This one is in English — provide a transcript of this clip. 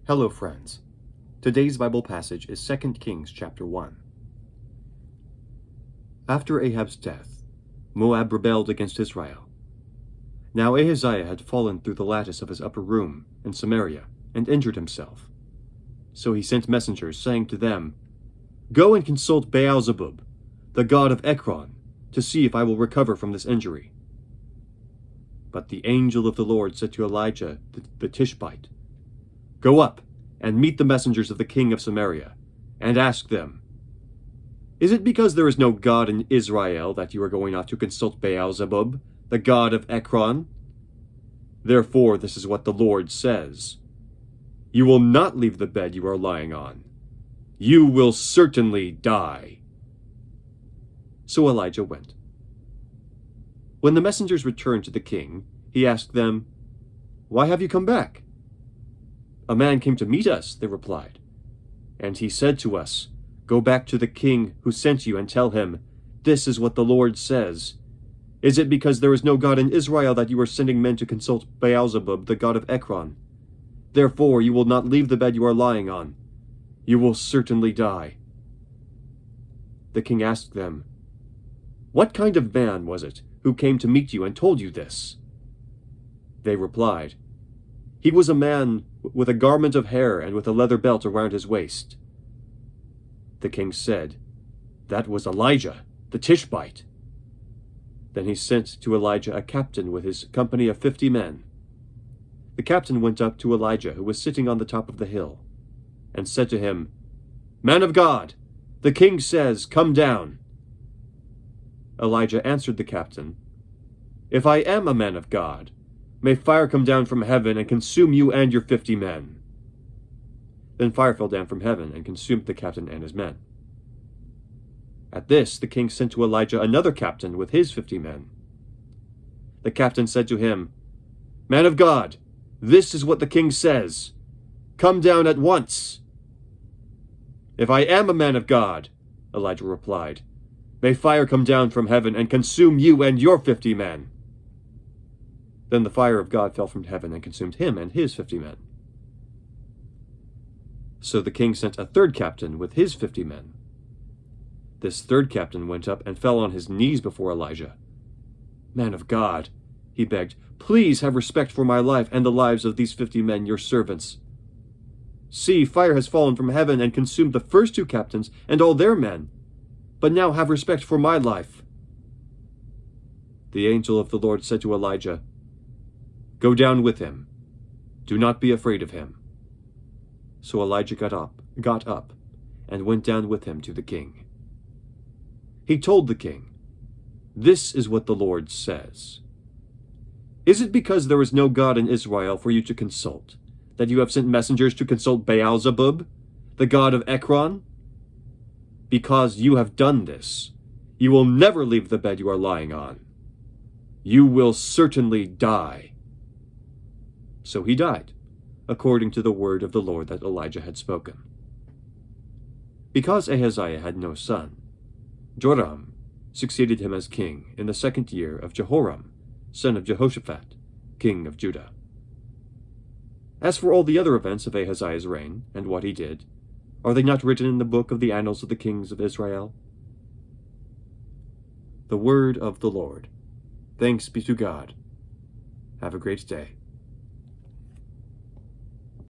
Hello friends. Today's Bible passage is 2 Kings chapter 1. After Ahab's death, Moab rebelled against Israel. Now Ahaziah had fallen through the lattice of his upper room in Samaria and injured himself. So he sent messengers, saying to them, "Go and consult Baal-zebub, the god of Ekron, to see if I will recover from this injury." But the angel of the Lord said to Elijah the Tishbite, "Go up and meet the messengers of the king of Samaria, and ask them, 'Is it because there is no God in Israel that you are going out to consult Baal-zebub, the god of Ekron? Therefore this is what the Lord says, you will not leave the bed you are lying on. You will certainly die.'" So Elijah went. When the messengers returned to the king, he asked them, "Why have you come back?" "A man came to meet us," they replied. "And he said to us, 'Go back to the king who sent you and tell him, this is what the Lord says. Is it because there is no God in Israel that you are sending men to consult Baal-zebub, the god of Ekron? Therefore you will not leave the bed you are lying on. You will certainly die.'" The king asked them, "What kind of man was it who came to meet you and told you this?" They replied, "He was a man with a garment of hair and with a leather belt around his waist." The king said, "That was Elijah, the Tishbite." Then he sent to Elijah a captain with his company of 50 men. The captain went up to Elijah, who was sitting on the top of the hill, and said to him, "Man of God, the king says, 'Come down.'" Elijah answered the captain, "If I am a man of God, may fire come down from heaven and consume you and your 50 men." Then fire fell down from heaven and consumed the captain and his men. At this the king sent to Elijah another captain with his 50 men. The captain said to him, "Man of God, this is what the king says. Come down at once." "If I am a man of God," Elijah replied, "may fire come down from heaven and consume you and your 50 men." Then the fire of God fell from heaven and consumed him and his 50 men. So the king sent a third captain with his 50 men. This third captain went up and fell on his knees before Elijah. "Man of God," he begged, "please have respect for my life and the lives of these 50 men, your servants. See, fire has fallen from heaven and consumed the first 2 captains and all their men. But now have respect for my life." The angel of the Lord said to Elijah, "Go down with him. Do not be afraid of him." So Elijah got up, and went down with him to the king. He told the king, "This is what the Lord says. Is it because there is no God in Israel for you to consult, that you have sent messengers to consult Baal-zebub, the god of Ekron? Because you have done this, you will never leave the bed you are lying on. You will certainly die." So he died, according to the word of the Lord that Elijah had spoken. Because Ahaziah had no son, Joram succeeded him as king in the 2nd year of Jehoram, son of Jehoshaphat, king of Judah. As for all the other events of Ahaziah's reign and what he did, are they not written in the book of the annals of the kings of Israel? The word of the Lord. Thanks be to God. Have a great day.